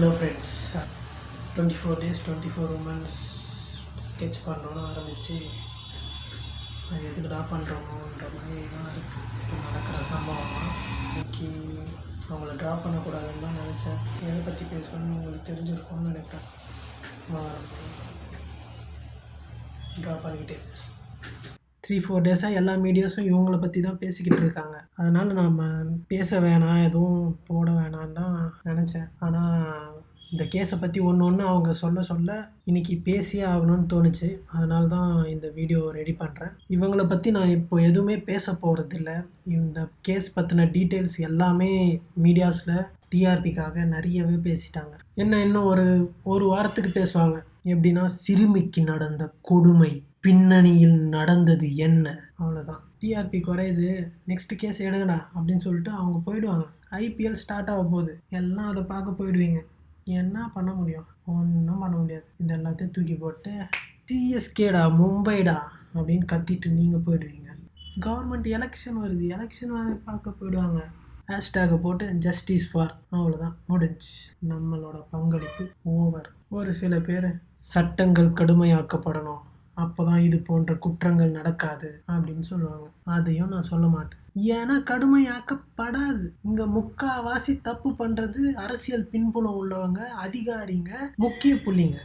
Hello friends, 24 days 24 women's sketch பண்ணணுன்னு ஆரம்பித்து அது எதுக்குடா பண்ணுறோமோன்ற மாதிரி தான் இருக்குது. இப்போ நடக்கிற சம்பவமாக இன்னைக்கு அவங்கள ட்ரா பண்ணக்கூடாதுன்னு தான் நினச்சேன். எதை பற்றி பேசணும்னு உங்களுக்கு தெரிஞ்சிருக்கும்னு நினைக்கிறேன். ட்ரா பண்ணிக்கிட்டே 3-4 டேஸாக எல்லா மீடியாஸும் இவங்கள பற்றி தான் பேசிக்கிட்டு இருக்காங்க. அதனால் நாம் பேச வேணாம், எதுவும் போட வேணான்னு தான் நினச்சேன். ஆனால் இந்த கேஸை பற்றி ஒன்று அவங்க சொல்ல இன்றைக்கி பேசியே ஆகணும்னு தோணுச்சு. அதனால தான் இந்த வீடியோ ரெடி பண்ணுறேன். இவங்கள பற்றி நான் இப்போ எதுவுமே பேச போகிறதில்ல. இந்த கேஸ் பற்றின டீட்டெயில்ஸ் எல்லாமே மீடியாஸில் டிஆர்பிக்காக நிறையவே பேசிட்டாங்க. இன்னும் ஒரு வாரத்துக்கு பேசுவாங்க. எப்படின்னா, சிறுமிக்கு நடந்த கொடுமை பின்னணியில் நடந்தது என்ன, அவ்வளோதான். டிஆர்பி குறையுது, நெக்ஸ்ட் கேஸ் எடுங்கடா அப்படின்னு சொல்லிட்டு அவங்க போயிடுவாங்க. ஐபிஎல் ஸ்டார்ட் ஆக போகுது, எல்லாம் அதை பார்க்க போயிடுவீங்க. என்ன பண்ண முடியும்? ஒன்றும் பண்ண முடியாது. இது எல்லாத்தையும் தூக்கி போட்டு சிஎஸ்கேடா மும்பைடா அப்படின்னு கத்திட்டு நீங்கள் போயிடுவீங்க. கவர்மெண்ட் எலெக்ஷன் வருது, எலெக்ஷன் வேறு பார்க்க போயிடுவாங்க. ஹேஷ்டேகை போட்டு ஜஸ்டிஸ் ஃபார், அவ்வளோதான், முடிஞ்சு. நம்மளோட பங்களிப்பு ஓவர். ஒரு சில பேர் சட்டங்கள் கடுமையாக்கப்படணும், அப்போ தான் இது போன்ற குற்றங்கள் நடக்காது அப்படின்னு சொல்லுவாங்க. அதையும் நான் சொல்ல மாட்டேன். ஏன்னா கடுமையாக்கப்படாது. இங்கே முக்காவாசி தப்பு பண்ணுறது அரசியல் பின்புலம் உள்ளவங்க, அதிகாரிங்க, முக்கிய புள்ளிங்க.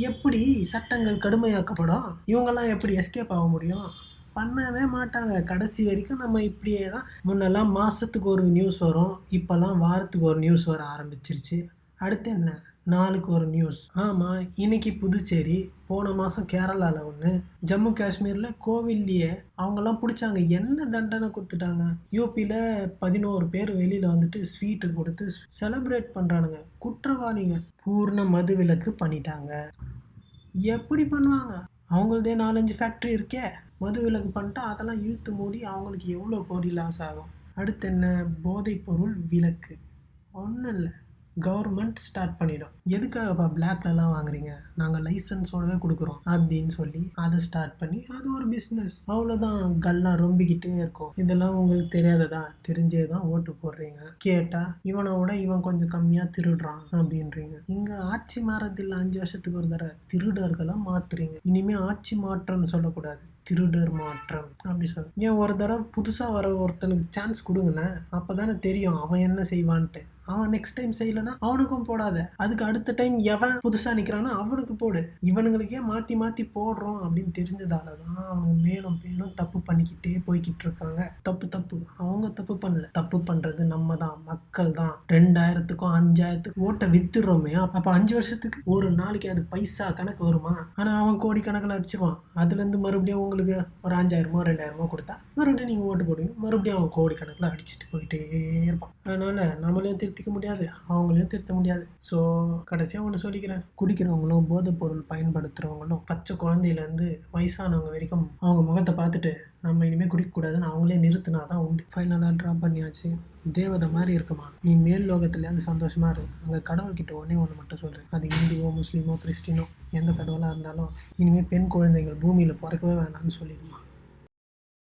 எப்படி சட்டங்கள் கடுமையாக்கப்படும்? இவங்கெல்லாம் எப்படி எஸ்கேப் ஆக முடியும்? பண்ணவே மாட்டாங்க. கடைசி வரைக்கும் நம்ம இப்படியே தான். முன்னெல்லாம் மாதத்துக்கு ஒரு நியூஸ் வரும், இப்போல்லாம் வாரத்துக்கு ஒரு நியூஸ் வர ஆரம்பிச்சிருச்சு. அடுத்து என்ன, நாளுக்கு ஒரு நியூஸ். ஆமாம், இன்றைக்கி புதுச்சேரி, போன மாதம் கேரளாவில் ஒன்று, ஜம்மு காஷ்மீரில் கோவில்லையே அவங்கெல்லாம் பிடிச்சாங்க. என்ன தண்டனை கொடுத்துட்டாங்க? யூபியில் 11 பேர் வெளியில் வந்துட்டு ஸ்வீட்டு கொடுத்து செலிப்ரேட் பண்ணுறானுங்க. குற்றவாளிங்க. பூர்ண மது விலக்கு பண்ணிட்டாங்க. எப்படி பண்ணுவாங்க? அவங்களதே 4-5 ஃபேக்ட்ரி இருக்கே. மது விலக்கு பண்ணிட்டா அதெல்லாம் இழுத்து மூடி அவங்களுக்கு எவ்வளோ கோடி லாஸ் ஆகும். அடுத்து என்ன, போதைப்பொருள் விலக்கு. ஒன்றும் இல்லை, கவர்மெண்ட் ஸ்டார்ட் பண்ணிடும். எதுக்காகப்பா பிளாக்லலாம் வாங்குறீங்க, நாங்கள் லைசன்ஸோடவே கொடுக்குறோம் அப்படின்னு சொல்லி அதை ஸ்டார்ட் பண்ணி அது ஒரு பிஸ்னஸ். அவ்வளோதான், கல்லாம் ரொம்பிக்கிட்டே இருக்கும். இதெல்லாம் உங்களுக்கு தெரியாததா? தெரிஞ்சே தான் ஓட்டு போடுறீங்க. கேட்டால் இவனோட இவன் கொஞ்சம் கம்மியாக திருடுறான் அப்படின்றீங்க. இங்கே ஆட்சி மாறதில்லை, 5 வருஷத்துக்கு ஒரு தடவை. திருடர்களை மாற்றுறீங்க. இனிமேல் ஆட்சி மாற்றம்னு சொல்லக்கூடாது, திருடர் மாற்றம் அப்படி சொல்ல. ஏன் ஒரு தடவை புதுசாக வர ஒருத்தனுக்கு சான்ஸ் கொடுங்களேன், அப்போ தானே தெரியும் அவன் என்ன செய்வான்ட்டு. அவன் நெக்ஸ்ட் டைம் செய்யலைன்னா அவனுக்கும் போடாத. அதுக்கு அடுத்த டைம் எவன் புதுசாக நிற்கிறான்னா அவனுக்கு போடு. இவனுங்களுக்கே மாற்றி மாற்றி போடுறோம் அப்படின்னு தெரிஞ்சதால தான் அவங்க மேலும் மேலும் தப்பு பண்ணிக்கிட்டே போய்கிட்டு இருக்காங்க. தப்பு அவங்க தப்பு பண்ணல. தப்பு பண்ணுறது நம்ம தான், மக்கள் தான். 2000க்கும் 5000க்கும் ஓட்டை வித்துடுறோமே. அப்போ 5 வருஷத்துக்கு ஒரு நாளைக்கு அது பைசா கணக்கு வருமா? ஆனால் அவன் கோடி கணக்கில் அடிச்சிருவான். அதுலேருந்து மறுபடியும் உங்களுக்கு ஒரு 5000மோ 2000மோ கொடுத்தா மறுபடியும் நீங்கள் ஓட்டு போடுவீங்க. மறுபடியும் அவன் கோடி கணக்கில் அடிச்சுட்டு போயிட்டே இருப்பான். அதனால் நம்மளையும் திருத்திக்க முடியாது, அவங்களையும் திருத்த முடியாது. ஸோ கடைசியாக ஒன்று சொல்லிக்கிறேன், குடிக்கிறவங்களும் போதைப் பொருள் பயன்படுத்துகிறவங்களும் பச்சை குழந்தையிலேருந்து வயசானவங்க வரைக்கும் அவங்க முகத்தை பார்த்துட்டு நம்ம இனிமேல் குடிக்கக்கூடாதுன்னு அவங்களே நிறுத்தினா தான் உண்டு. ஃபைனலாக ட்ரா பண்ணியாச்சு. தேவதை மாதிரி இருக்குமா, நீ மேல் லோகத்துலேயாவது சந்தோஷமாக இரு. அங்கே கடவுள்கிட்ட ஒன்று மட்டும் சொல்லு, அது இந்துவோ முஸ்லீமோ கிறிஸ்டினோ எந்த கடவுளாக இருந்தாலும் இனிமேல் பெண் குழந்தைகள் பூமியில் பிறக்கவே வேணாம்னு சொல்லிடுமா.